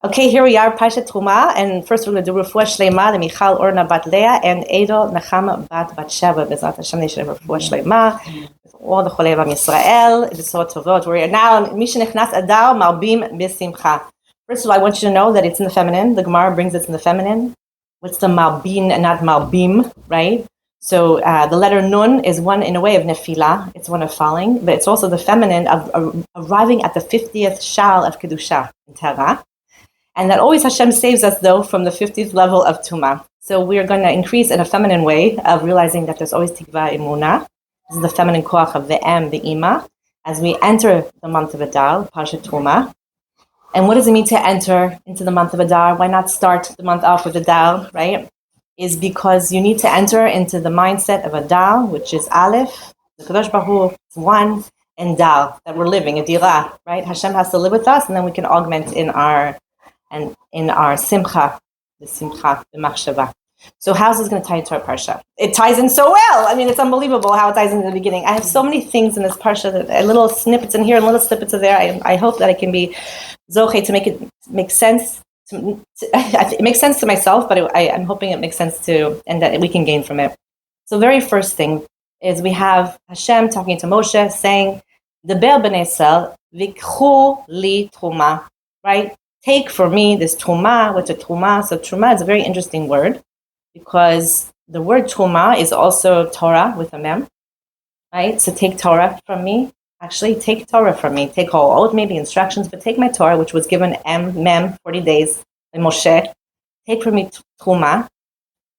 Okay, here we are, Parshat Teruma, and first we're going to do Refuah Shlema, the Michal Orna Bat Leah, and Edo Nachama Bat Sheva, Bezrat Hashem, they should have Refuah Shlema, all the Cholei Bam Yisrael, B'sorot Tovot. We're now, Misha Nechnas Adar, Marbim B'simcha. First of all, I want you to know that it's in the feminine. The Gemara brings it in the feminine. What's the Marbin and not Marbim, right? So the letter Nun is one in a way of Nefila, it's one of falling, but it's also the feminine of arriving at the 50th Shal of Kedusha in Torah. And that always Hashem saves us, though, from the 50th level of Tuma. So we are going to increase in a feminine way of realizing that there's always Tikva Imuna. This is the feminine koach of the M, the Ima, as we enter the month of Adar, Parshat Teruma. And what does it mean to enter into the month of Adar? Why not start the month off with Adar, right? Is because you need to enter into the mindset of Adar, which is Aleph, the Kadosh Baruch Hu, is one, and Dal, that we're living, a Dirah, right? Hashem has to live with us, and then we can augment in our simcha, the machshava. So how's this going to tie into our parsha? It ties in so well. I mean, it's unbelievable how it ties in the beginning. I have so many things in this parsha, that little snippets in here and little snippets of there. I hope that I can be zoche to make it make sense. It makes sense to myself, but I'm hoping it makes sense to, and that we can gain from it. So very first thing is we have Hashem talking to Moshe saying, "Deber b'nei Yisrael v'ikhu li truma," right? Take for me this Teruma, which is Teruma. So Teruma is a very interesting word because the word Teruma is also Torah with a mem, right? So take Torah from me. Actually, take Torah from me. Take all maybe instructions, but take my Torah, which was given mem 40 days by Moshe. Take from me Teruma.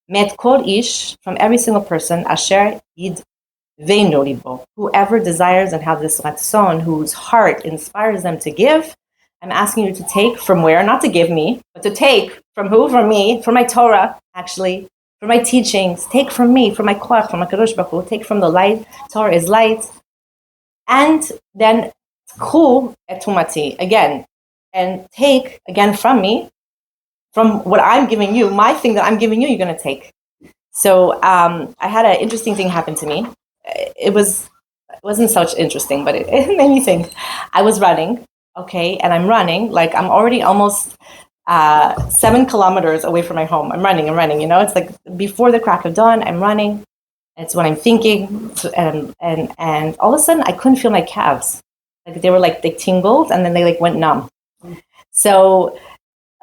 Met kol ish, from every single person, asher yid veinu libo, whoever desires and have this ratzon, whose heart inspires them to give. I'm asking you to take from where, not to give me, but to take from who? From me, from my Torah, actually, from my teachings. Take from me, from my koach, from my Kadosh Baruch Hu. Take from the light. Torah is light. And then tchu et tumati, again, and take again from me, from what I'm giving you, my thing that I'm giving you, you're going to take. So I had an interesting thing happen to me. It wasn't such interesting, but it made me think. I was running. Okay, and I'm running, like I'm already almost 7 kilometers away from my home. I'm running, it's like before the crack of dawn, I'm running. It's when I'm thinking, and all of a sudden I couldn't feel my calves. Like they tingled and then they went numb. So,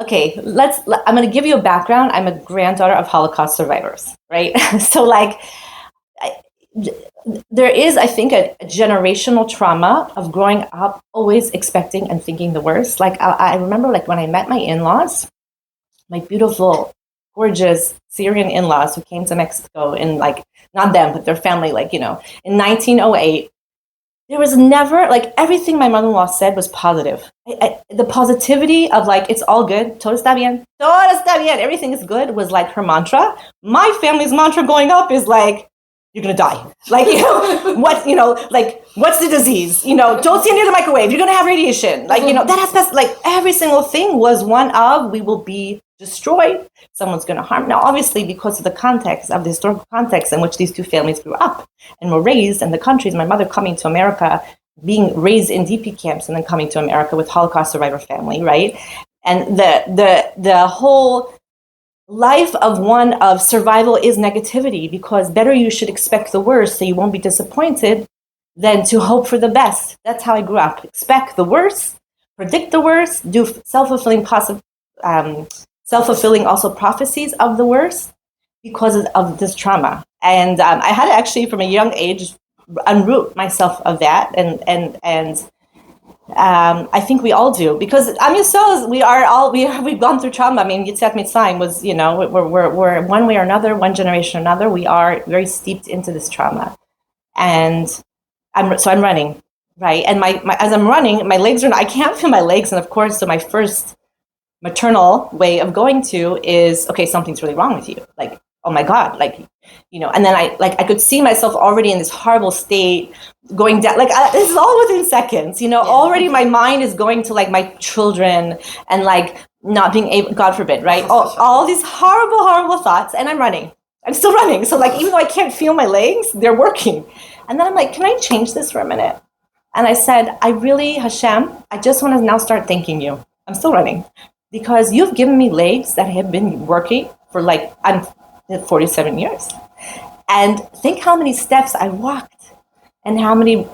okay, I'm going to give you a background. I'm a granddaughter of Holocaust survivors, right? So there is, I think, a generational trauma of growing up always expecting and thinking the worst. I remember when I met my in-laws, my beautiful, gorgeous Syrian in-laws who came to Mexico in not them, but their family, in 1908, there was never, everything my mother-in-law said was positive. The positivity of it's all good, todo está bien, everything is good was her mantra. My family's mantra growing up is you're going to die. What's the disease? Don't stand near the microwave. You're going to have radiation. That aspect, every single thing was one of, we will be destroyed. Someone's going to harm. Now, obviously, because of the context, of the historical context in which these two families grew up and were raised, and the countries, my mother coming to America, being raised in DP camps, and then coming to America with Holocaust survivor family, right? And the whole life of one of survival is negativity, because better you should expect the worst so you won't be disappointed than to hope for the best. That's how I grew up. Expect the worst, predict the worst, do self-fulfilling also prophecies of the worst because of this trauma. And I had to actually, from a young age, unroot myself of that, and I think we all do, because Am Yisrael, we've gone through trauma. I mean, Yetziat Mitzrayim was, we're one way or another, one generation or another, we are very steeped into this trauma. And I'm running, right? And as I'm running, my legs I can't feel my legs, and of course, so my first maternal way of going to is, okay, something's really wrong with you. Oh my God, and then I could see myself already in this horrible state, going down, this is all within seconds, already my mind is going to my children and not being able, God forbid, right? All these horrible, horrible thoughts, and I'm still running. So even though I can't feel my legs, they're working. And then I'm can I change this for a minute? And I said, Hashem, I just want to now start thanking you. I'm still running. because you've given me legs that have been working for like, I'm 47 years. And think how many steps I walked and how many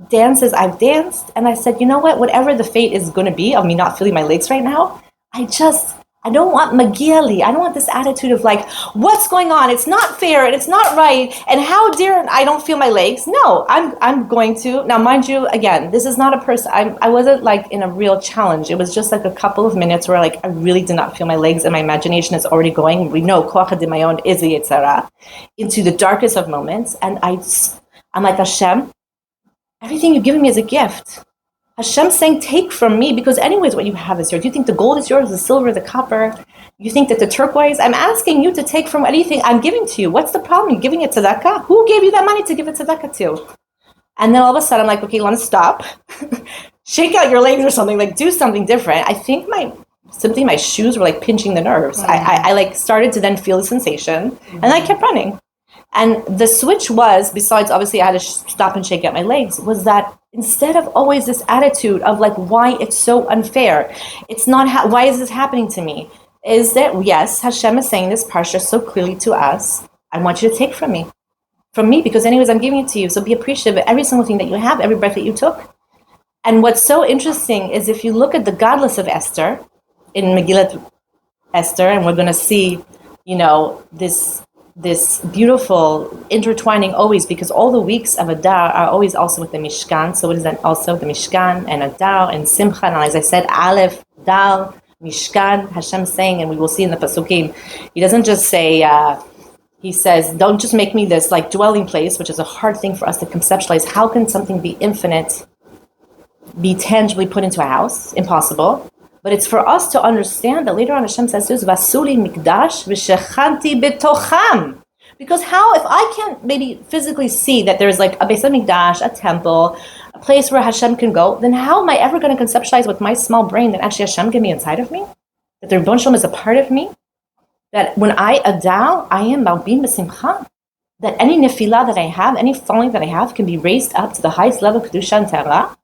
dances I've danced. And I said, you know what, whatever the fate is going to be of me not feeling my legs right now, I don't want Magiali. I don't want this attitude of like, what's going on? It's not fair and it's not right. And how dare I don't feel my legs? No, I'm going to. Now, mind you, again, this is not a person. I wasn't like in a real challenge. It was just like a couple of minutes where like I really did not feel my legs and my imagination is already going. We know Koach HaDemayon is the Yetzirah into the darkest of moments. And I'm like, Hashem, everything you've given me is a gift. Hashem saying, take from me, because anyways, what you have is yours. You think the gold is yours, the silver, the copper. You think that the turquoise, I'm asking you to take from anything I'm giving to you. What's the problem? You're giving it tzedakah? Who gave you that money to give it tzedakah to? And then all of a sudden, I'm like, okay, let's stop. Shake out your legs or something, like do something different. I think my shoes were like pinching the nerves. I like started to then feel the sensation, and I kept running. And the switch was, besides obviously I had to stop and shake out my legs, was that instead of always this attitude of like, why it's so unfair, it's not, why is this happening to me? Is that, yes, Hashem is saying this Parsha so clearly to us, I want you to take from me, because anyways, I'm giving it to you. So be appreciative of every single thing that you have, every breath that you took. And what's so interesting is if you look at the godless of Esther, in Megillat Esther, and we're going to see, this beautiful intertwining always, because all the weeks of Adar are always also with the Mishkan. So what is that also? The Mishkan and Adar and Simcha. And as I said, Aleph, Dal, Mishkan, Hashem saying, and we will see in the Pasukim, he doesn't just say, he says, don't just make me this like dwelling place, which is a hard thing for us to conceptualize. How can something be infinite, be tangibly put into a house? Impossible. But it's for us to understand that later on Hashem says, Vasuli mikdash v'shechanti betocham. Because how, if I can't maybe physically see that there's like a Beis HaMikdash, a temple, a place where Hashem can go, then how am I ever going to conceptualize with my small brain that actually Hashem can be inside of me? That the Rebbeinu Shalom is a part of me? That when I adal, I am malbim b'simcha? That any nefilah that I have, any falling that I have can be raised up to the highest level of Kedusha and Torah?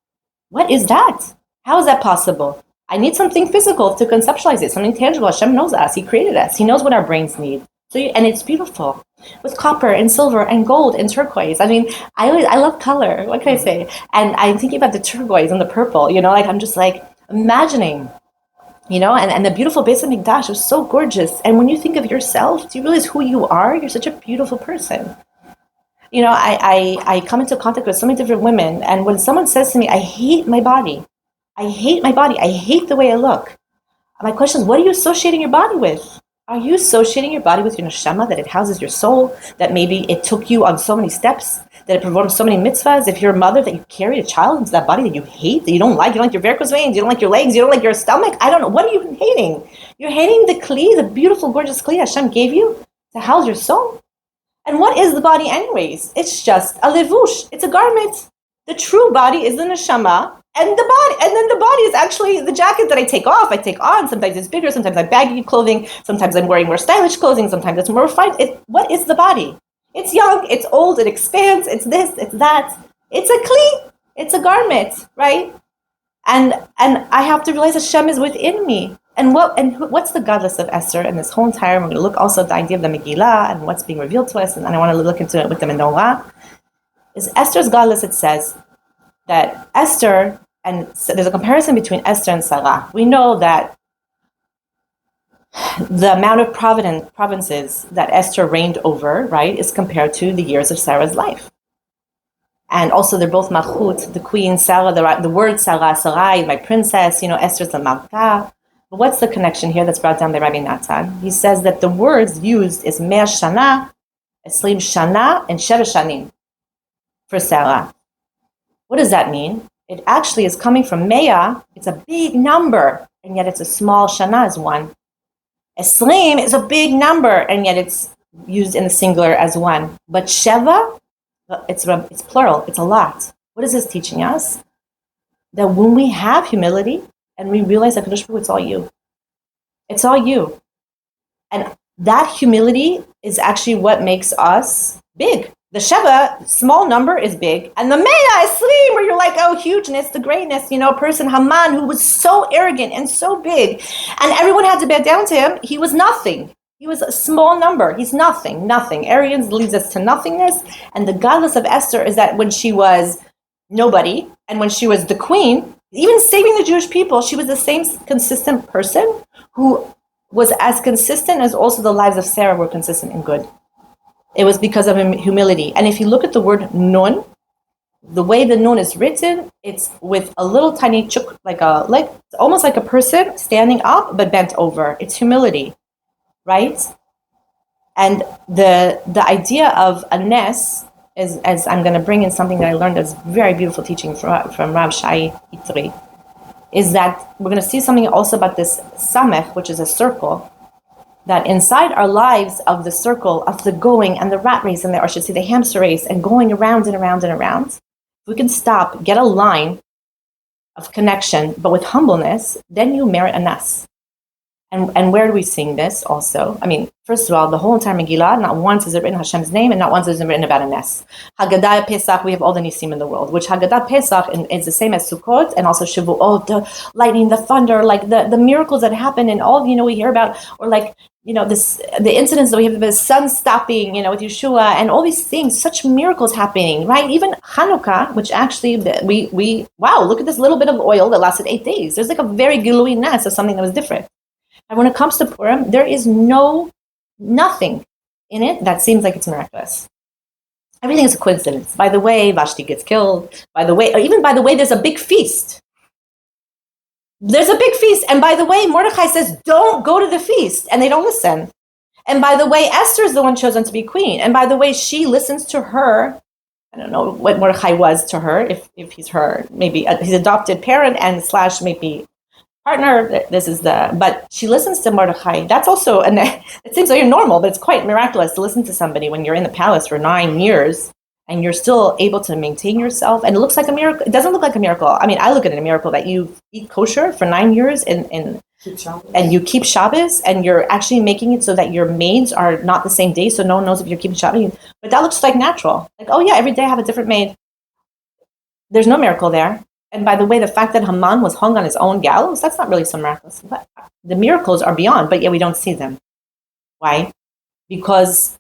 What is that? How is that possible? I need something physical to conceptualize it, something tangible. Hashem knows us. He created us. He knows what our brains need. And it's beautiful with copper and silver and gold and turquoise. I mean, I love color. What can I say? And I'm thinking about the turquoise and the purple, like I'm just like imagining, and the beautiful Beis HaMikdash was so gorgeous. And when you think of yourself, do you realize who you are? You're such a beautiful person. I come into contact with so many different women. And when someone says to me, I hate my body, I hate the way I look. My question is, what are you associating your body with? Are you associating your body with your neshama, that it houses your soul, that maybe it took you on so many steps, that it performed so many mitzvahs? If you're a mother, that you carry a child into that body that you hate, that you don't like your varicose veins, you don't like your legs, you don't like your stomach, I don't know. What are you hating? You're hating the kli, the beautiful, gorgeous kli Hashem gave you to house your soul. And what is the body anyways? It's just a levush. It's a garment. The true body is the neshama. And the body, and then the body is actually the jacket that I take off, I take on. Sometimes it's bigger, sometimes I baggy clothing, sometimes I'm wearing more stylish clothing, sometimes it's more refined. What is the body? It's young, it's old, it expands, it's this, it's that. It's a kli, it's a garment, right? And I have to realize Hashem is within me. And what's the godless of Esther and this whole entire, we're going to look also at the idea of the Megillah and what's being revealed to us, and I want to look into it with the menorah. Is Esther's godless, it says that Esther, and so there's a comparison between Esther and Sarah. We know that the amount of provinces that Esther reigned over, right, is compared to the years of Sarah's life. And also they're both Malchut, the queen, Sarah, the word Sarah, Sarai, my princess, Esther's the Malka. But what's the connection here that's brought down by Rabbi Natan? He says that the words used is Mea Shana, Esrim Shana, and Sheva Shanim for Sarah. What does that mean? It actually is coming from Mea. It's a big number, and yet it's a small. Shana is one. Esrim is a big number, and yet it's used in the singular as one. But Sheva, it's plural. It's a lot. What is this teaching us? That when we have humility and we realize that Kadosh Baruch Hu, it's all you. It's all you. And that humility is actually what makes us big. The Sheva, small number, is big. And the Mea is Slim, where you're like, oh, hugeness, the greatness, person, Haman, who was so arrogant and so big. And everyone had to bow down to him. He was nothing. He was a small number. He's nothing. Arrogance leads us to nothingness. And the godless of Esther is that when she was nobody, and when she was the queen, even saving the Jewish people, she was the same consistent person who was as consistent as also the lives of Sarah were consistent and good. It was because of humility. And if you look at the word nun, the way the nun is written, it's with a little tiny chuk, like almost like a person standing up but bent over. It's humility, right? And the idea of a nes is, as I'm going to bring in something that I learned that's very beautiful teaching from Rav Shai Itri, is that we're going to see something also about this samech, which is a circle, that inside our lives of the circle of the going and the rat race, or I should say the hamster race, and going around and around and around, if we can stop, get a line of connection, but with humbleness, then you merit a nas. And where do we sing this also? I mean, first of all, the whole entire Megillah, not once is it written Hashem's name, and not once is it written about a nes. Haggadah Pesach, we have all the nisim in the world, which Haggadah Pesach is the same as Sukkot, and also Shavuot, the lightning, the thunder, like the miracles that happen, and all, we hear about, or like, the incidents that we have, the sun stopping, with Yeshua, and all these things, such miracles happening, right? Even Hanukkah, which actually wow, look at this little bit of oil that lasted 8 days. There's like a very gilui nes of something that was different. And when it comes to Purim, there is nothing in it that seems like it's miraculous. Everything is a coincidence. By the way, Vashti gets killed. By the way, there's a big feast. There's a big feast. And by the way, Mordechai says, don't go to the feast. And they don't listen. And by the way, Esther is the one chosen to be queen. And by the way, she listens to her. I don't know what Mordechai was to her, if he's her, maybe his adopted parent and / maybe partner. But she listens to Mordechai. That's also, it seems like normal, but it's quite miraculous to listen to somebody when you're in the palace for 9 years and you're still able to maintain yourself. And it looks like a miracle. It doesn't look like a miracle. I mean, I look at it as a miracle that you eat kosher for 9 years and you keep Shabbos, and you're actually making it so that your maids are not the same day, so no one knows if you're keeping Shabbos. But that looks like natural. Like, oh yeah, every day I have a different maid. There's no miracle there. And by the way, the fact that Haman was hung on his own gallows, that's not really so miraculous. But the miracles are beyond, but yet we don't see them. Why? Because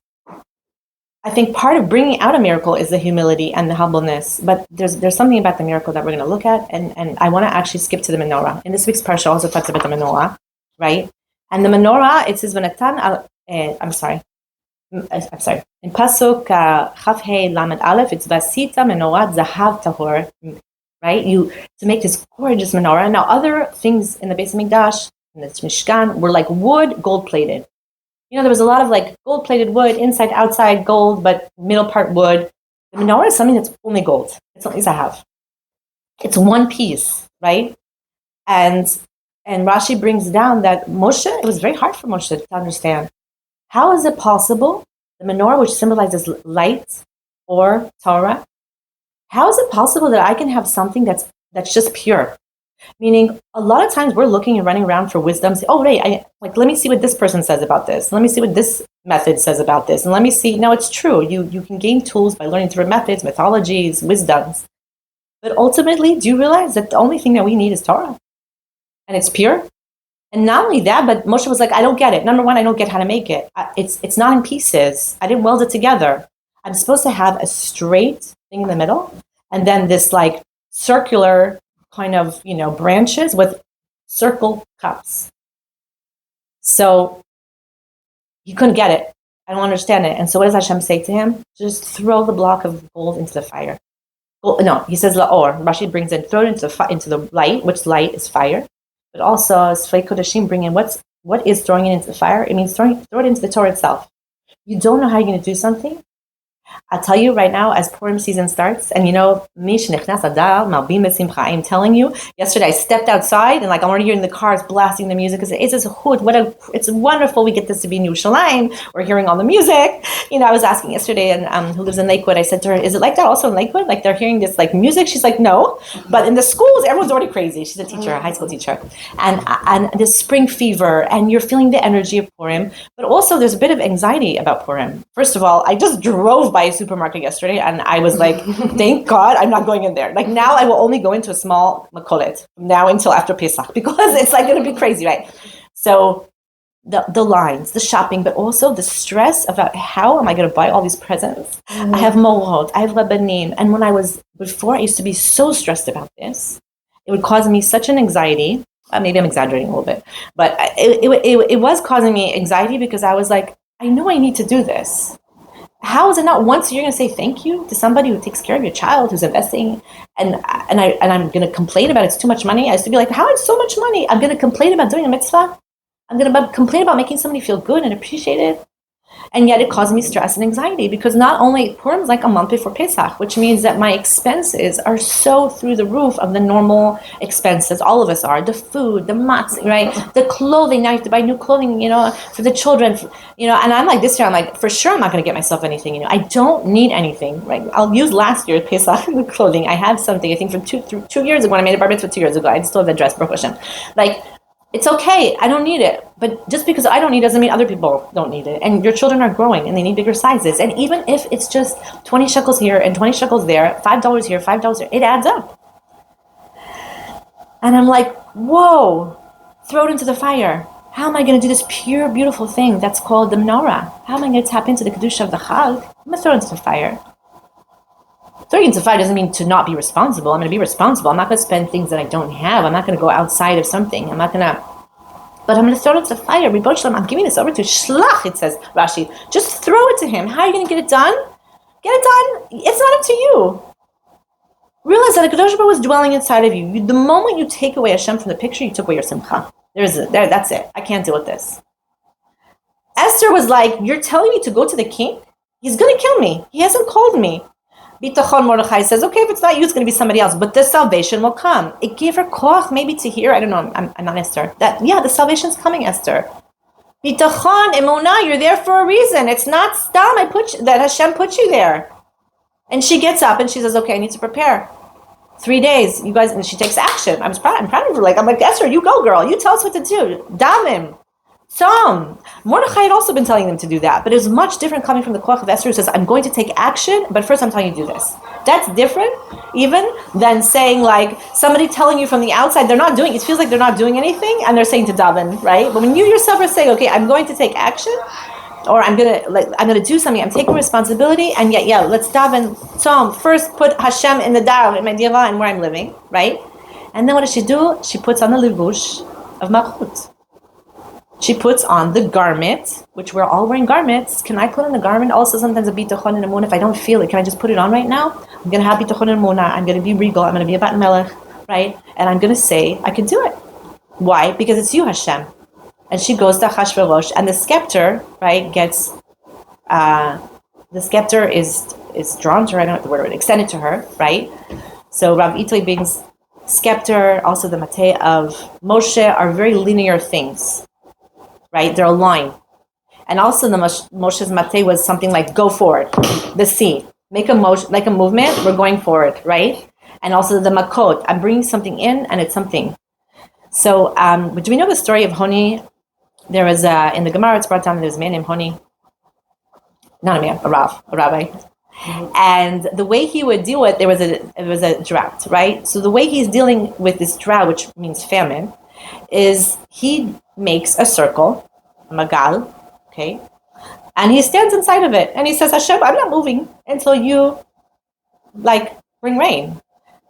I think part of bringing out a miracle is the humility and the humbleness. But there's something about the miracle that we're going to look at. And I want to actually skip to the menorah. In this week's Parsha also talks about the menorah, right? And the menorah, it says, I'm sorry. In Pasuk Chaf-Hei Lamed Aleph, it's Vasita Menorah Zahav Tahor, right? To make this gorgeous menorah. Now, other things in the Beis Hamikdash, in the Mishkan, were like wood, gold-plated. There was a lot of like gold-plated wood, inside, outside, gold, but middle part wood. The menorah is something that's only gold. It's only Zahav. It's one piece, right? And Rashi brings down that Moshe, it was very hard for Moshe to understand. How is it possible, the menorah, which symbolizes light or Torah, how is it possible that I can have something that's just pure? Meaning, a lot of times we're looking and running around for wisdom. Say, oh, right, let me see what this person says about this. Let me see what this method says about this. And let me see. No, it's true. You can gain tools by learning different methods, mythologies, wisdoms. But ultimately, do you realize that the only thing that we need is Torah? And it's pure? And not only that, but Moshe was like, I don't get it. Number one, I don't get how to make it. It's not in pieces. I didn't weld it together. I'm supposed to have a straight thing in the middle, and then this like circular kind of, branches with circle cups. So he couldn't get it. I don't understand it. And so what does Hashem say to him? Just throw the block of gold into the fire. No, he says la'or. Rashi brings in, throw it into the light, which light is fire. But also, Sfei Kodashim bring in what is throwing it into the fire? It means throw it into the Torah itself. You don't know how you're going to do something. I'll tell you right now, as Purim season starts, and I'm telling you, yesterday I stepped outside and I'm already hearing the cars blasting the music because it's a hood. It's wonderful. We get this to be in Yerushalayim. We're hearing all the music. I was asking yesterday, and who lives in Lakewood, I said to her, "Is it like that also in Lakewood? Like they're hearing this like music?" She's like, "No, but in the schools, everyone's already crazy." She's a teacher, a high school teacher, and this spring fever, and you're feeling the energy of Purim, but also there's a bit of anxiety about Purim. First of all, I just drove by a supermarket yesterday, and I was like, thank God I'm not going in there. Like now I will only go into a small makolet from now until after Pesach, because it's like going to be crazy, right? So the lines, the shopping, but also the stress about how am I going to buy all these presents? I have morot, I have rabbanim. And before I used to be so stressed about this, it would cause me such an anxiety. Maybe I'm exaggerating a little bit, but it was causing me anxiety because I was like, I know I need to do this. How is it not once you're going to say thank you to somebody who takes care of your child, who's investing, and I'm going to complain about it's too much money? I used to be like, how is so much money? I'm going to complain about doing a mitzvah? I'm going to complain about making somebody feel good and appreciated? And yet it caused me stress and anxiety because not only Purim is like a month before Pesach, which means that my expenses are so through the roof of the normal expenses. All of us are. The food, the matzah, right? The clothing. Now you have to buy new clothing, for the children, and I'm like this year, I'm like, for sure I'm not going to get myself anything, I don't need anything, right? I'll use last year's Pesach clothing. I have something, I think from 2 years ago when I made a bar mitzvah 2 years ago. I still have that dress, Baruch Hashem. Like, it's okay. I don't need it. But just because I don't need it doesn't mean other people don't need it. And your children are growing and they need bigger sizes. And even if it's just 20 shekels here and 20 shekels there, $5 here, $5 there, it adds up. And I'm like, whoa, throw it into the fire. How am I going to do this pure, beautiful thing that's called the menorah? How am I going to tap into the kedusha of the chag? I'm going to throw it into the fire. Throwing into the fire doesn't mean to not be responsible. I'm going to be responsible. I'm not going to spend things that I don't have. I'm not going to go outside of something. But I'm going to throw it into the fire. Ribono Shel Olam, I'm giving this over to Shlach, it says, Rashi. Just throw it to him. How are you going to get it done? Get it done. It's not up to you. Realize that a Kadosh Baruch Hu is dwelling inside of you. The moment you take away Hashem from the picture, you took away your simcha. That's it. I can't deal with this. Esther was like, you're telling me to go to the king? He's going to kill me. He hasn't called me. Bitachon Mordechai says, okay, if it's not you, it's going to be somebody else, but the salvation will come. It gave her koach maybe to hear, I don't know, I'm not Esther, the salvation's coming, Esther. Bitachon, emunah, you're there for a reason. It's not stam, that Hashem put you there. And she gets up and she says, okay, I need to prepare. 3 days, you guys, and she takes action. I'm proud of her. I'm like, Esther, you go, girl. You tell us what to do. Damim. Tzom. Mordechai had also been telling them to do that, but it was much different coming from the koach of Esther who says, I'm going to take action, but first I'm telling you to do this. That's different even than saying like somebody telling you from the outside it feels like they're not doing anything and they're saying to daven, right? But when you yourself are saying, okay, I'm going to take action, or I'm gonna do something, I'm taking responsibility, and yet let's daven. Tzom, first put Hashem in the dar, in my diava, and where I'm living, right? And then what does she do? She puts on the levush of malchut. She puts on the garment, which we're all wearing garments. Can I put on the garment? Also, sometimes a bitachon and emunah. If I don't feel it, can I just put it on right now? I'm going to have bitachon and emunah. I'm going to be regal. I'm going to be a bat melech, right? And I'm going to say, I can do it. Why? Because it's you, Hashem. And she goes to haShavua, and the scepter, right, gets, the scepter is drawn to her. I don't know what the word, extended to her, right? So Rav Itli brings scepter, also the mateh of Moshe are very linear things. Right, they're aligned, and also the Moshe's mateh was something like go forward, the sea, make a motion, like a movement. We're going forward, right? And also the makot, I'm bringing something in, and it's something. So, do we know the story of Honi? There was in the Gemara, it's brought down that there was a man named Honi, not a man, a rabbi, and the way he would deal with it was a drought, right? So the way he's dealing with this drought, which means famine, is he makes a circle, a magal, okay, and he stands inside of it, and he says, Hashem, I'm not moving until you, bring rain.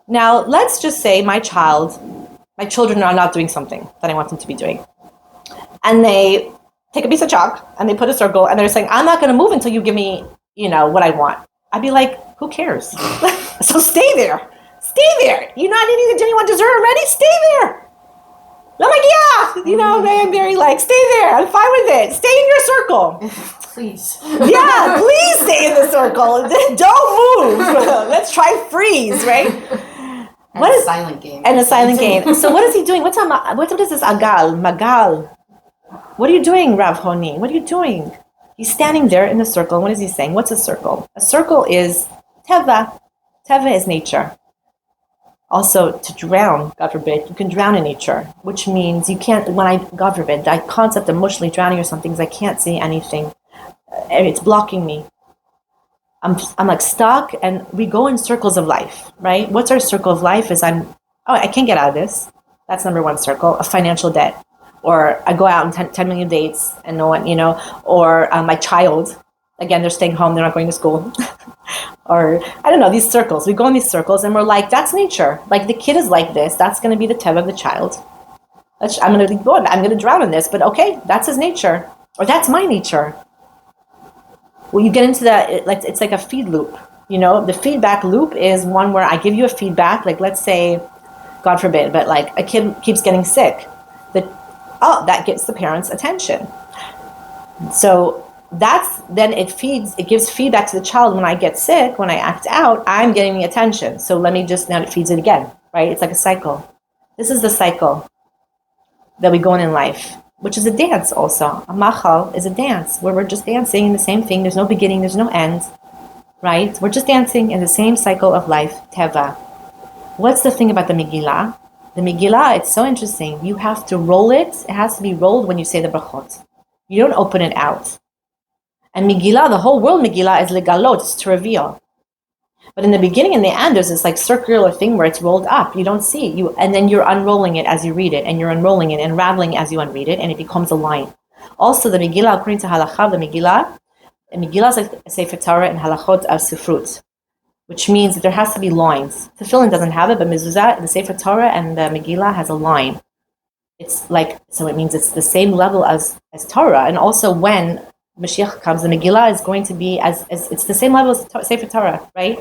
Now, let's just say my children are not doing something that I want them to be doing, and they take a piece of chalk, and they put a circle, and they're saying, I'm not going to move until you give me, what I want. I'd be like, who cares? So stay there. You're not eating the genuine dessert already? Stay there. I'm like, I'm very stay there. I'm fine with it. Stay in your circle. Please. Yeah, please stay in the circle. Don't move. Let's try freeze, right? A silent game. And a silent game. So what is he doing? What is this magal? What are you doing, Rav Honi? What are you doing? He's standing there in the circle. What is he saying? What's a circle? A circle is teva. Teva is nature. Also, to drown, God forbid, you can drown in nature, which means you can't, God forbid, that concept of emotionally drowning or something is I can't see anything. It's blocking me. I'm like stuck, and we go in circles of life, right? What's our circle of life? Is I can't get out of this. That's number one circle, a financial debt. Or I go out on 10 million dates and no one, or my child, again, they're staying home, they're not going to school. Or I don't know, these circles. We go in these circles and we're like, that's nature. Like the kid is like this. That's going to be the teva of the child. I'm going to go. I'm going to drown in this. But okay, that's his nature, or that's my nature. Well, you get into that. It's like a feed loop. The feedback loop is one where I give you a feedback. Like let's say, God forbid, but like a kid keeps getting sick. That gets the parents' attention. So it gives feedback to the child. When I get sick, when I act out, I'm getting the attention. So now it feeds it again, right? It's like a cycle. This is the cycle that we go in life, which is a dance also. A machal is a dance where we're just dancing in the same thing. There's no beginning, there's no end, right? We're just dancing in the same cycle of life, teva. What's the thing about the Megillah? The Megillah, it's so interesting. You have to roll it. It has to be rolled when you say the brachot. You don't open it out. And Megillah, the whole world Megillah is legalot, it's to reveal. But in the beginning and the end, there's this like circular thing where it's rolled up. You don't see it. And then you're unrolling it as you read it, and you're unrolling it and unraveling as you unread it, and it becomes a line. Also, the Megillah, according to halacha, the Megillah is like a Sefer Torah and halachot of Sifrut, which means that there has to be lines. Tefillin doesn't have it, but mezuzah, the Sefer Torah and the Megillah has a line. It's like, so it means it's the same level as Torah. And also when Mashiach comes, the Megillah is going to be as it's the same level as Sefer Torah, right?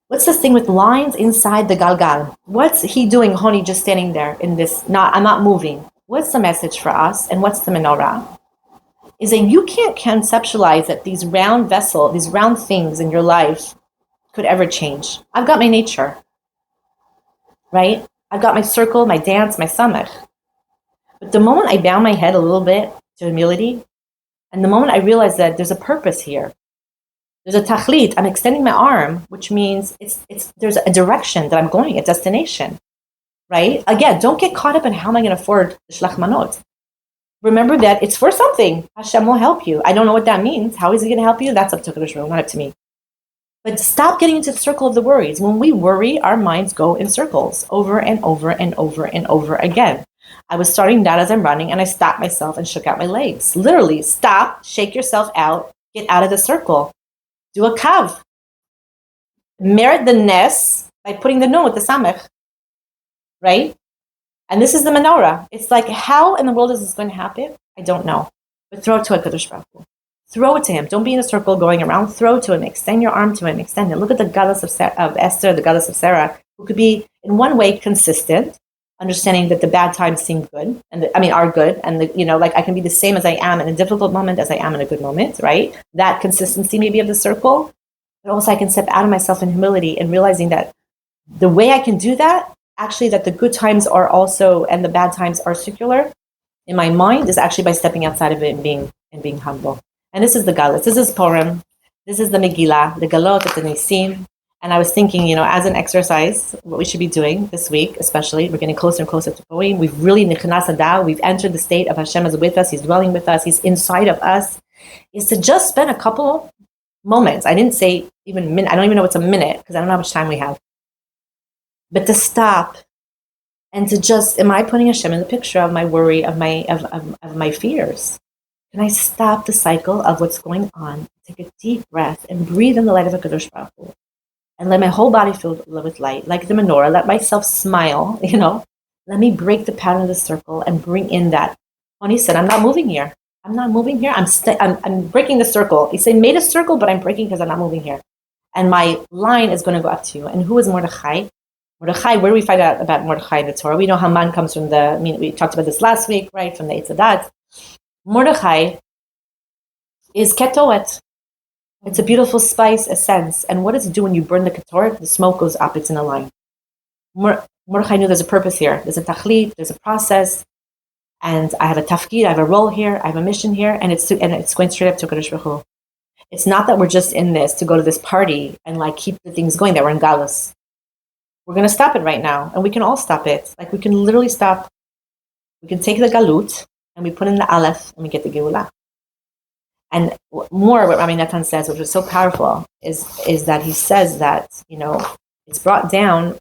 What's this thing with lines inside the galgal? What's he doing, Honi, just standing there in this, I'm not moving. What's the message for us, and what's the menorah? Is that you can't conceptualize that these round things in your life could ever change. I've got my nature, right? I've got my circle, my dance, my samech. But the moment I bow my head a little bit to humility, and the moment I realize that there's a purpose here, there's a tachlit, I'm extending my arm, which means there's a direction that I'm going, a destination, right? Again, don't get caught up in how am I going to afford the shlach manot. Remember that it's for something. Hashem will help you. I don't know what that means. How is he going to help you? That's up to Kadosh Baruch Hu, not up to me. But stop getting into the circle of the worries. When we worry, our minds go in circles over and over and over and over again. I was starting that as I'm running, and I stopped myself and shook out my legs. Literally, stop, shake yourself out, get out of the circle. Do a kav. Merit the nes by putting the nun with the samech, right? And this is the menorah. It's like, how in the world is this going to happen? I don't know. But throw it to HaKadosh Baruch Hu. Throw it to him. Don't be in a circle going around. Throw it to him. Extend your arm to him. Extend it. Look at the goddess of Esther, the goddess of Sarah, who could be, in one way, consistent, understanding that the bad times seem good, are good, and I can be the same as I am in a difficult moment as I am in a good moment, right? That consistency maybe of the circle, but also I can step out of myself in humility and realizing that the way I can do that, actually, that the good times are also and the bad times are secular in my mind, is actually by stepping outside of it and being humble. And this is the galot. This is Purim. This is the Megillah, the galot, the Nisim. And I was thinking, as an exercise, what we should be doing this week, especially, we're getting closer and closer to Purim. We've really nichnas adar. We've entered the state of Hashem is with us. He's dwelling with us. He's inside of us. Is to just spend a couple moments. I didn't say even minute. I don't even know what's a minute because I don't know how much time we have. But to stop and to just, am I putting Hashem in the picture of my worry, of my fears? Can I stop the cycle of what's going on, take a deep breath, and breathe in the light of HaKadosh Baruch Hu, and let my whole body fill with light, like the menorah, let myself smile, let me break the pattern of the circle and bring in that. When he said, I'm not moving here. I'm not moving here. I'm breaking the circle. He said, made a circle, but I'm breaking because I'm not moving here. And my line is going to go up to you. And who is Mordechai? Mordechai, where do we find out about Mordechai in the Torah? We know Haman comes from we talked about this last week, right? From the Eitz Hadat. Mordechai is ketoret. It's a beautiful spice, a sense. And what does it do when you burn the ketoret? The smoke goes up. It's in a line. Mordechai knew there's a purpose here. There's a tachlit. There's a process. And I have a tafkid. I have a role here. I have a mission here. And it's going straight up to Kadosh Baruch Hu. It's not that we're just in this to go to this party and keep the things going, that we're in galus. We're going to stop it right now. And we can all stop it. We can literally stop. We can take the galut and we put in the aleph and we get the geulah. And more, what Rabbi Natan says, which was so powerful, is that he says that, it's brought down.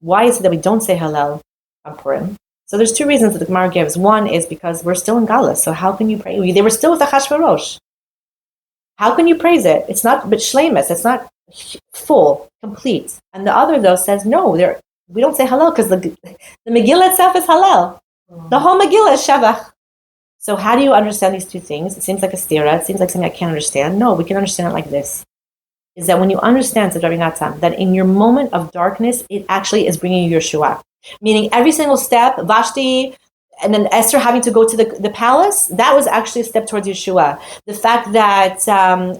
Why is it that we don't say Hallel on Purim? So there's two reasons that the Gemara gives. One is because we're still in Galus, so how can you pray? They were still with the Achashverosh. How can you praise it? It's not but shleimus. It's not full, complete. And the other, though, says, no, we don't say Hallel because the Megillah itself is Hallel. The whole Megillah is Shavach. So how do you understand these two things? It seems like a stira. It seems like something I can't understand. No, we can understand it like this. Is that when you understand, said Rabbi Natan, that in your moment of darkness, it actually is bringing you Yeshua. Meaning every single step, Vashti, and then Esther having to go to the palace, that was actually a step towards Yeshua. The fact that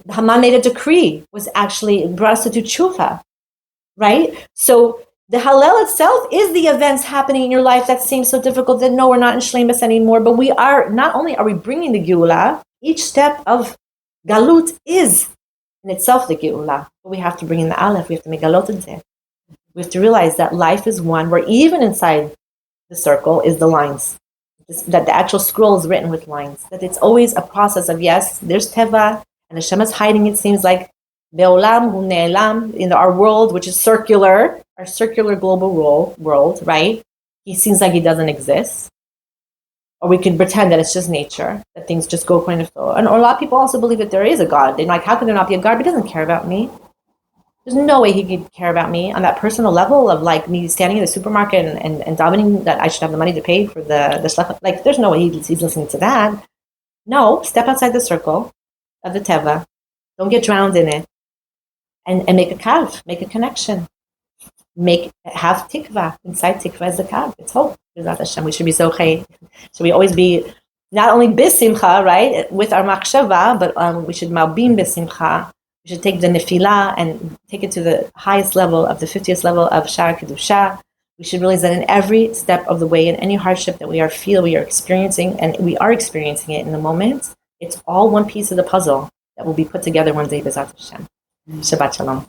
Haman made a decree was actually brought us to do tshuva, right? So the Hallel itself is the events happening in your life that seem so difficult that no, we're not in Shleimus anymore, but we are, not only are we bringing the Geula, each step of Galut is in itself the Geula, but we have to bring in the Aleph, we have to make Galot it. We have to realize that life is one where even inside the circle is the lines, that the actual scroll is written with lines, that it's always a process of, yes, there's Teva, and Hashem is hiding, it seems like, Be'olam hu ne'elam, in our world, which is circular, our circular global world, right? He seems like he doesn't exist. Or we can pretend that it's just nature, that things just go according to flow. And a lot of people also believe that there is a God. They're like, how can there not be a God? But he doesn't care about me. There's no way he could care about me on that personal level of like me standing in the supermarket and davening that I should have the money to pay for the shlach. Like, there's no way he's listening to that. No, step outside the circle of the Teva. Don't get drowned in it. And make a kav, make a connection. Have tikva. Inside tikva is the kav. It's hope. Hashem. We should be zochei. Should we always be not only bisimcha, right, with our machshava, but we should malbim bisimcha. We should take the nefila and take it to the highest level of the 50th level of Shar Kedusha. We should realize that in every step of the way, in any hardship that we are experiencing, and we are experiencing it in the moment, it's all one piece of the puzzle that will be put together one day, B'ezrat Hashem. Shabbat Shalom.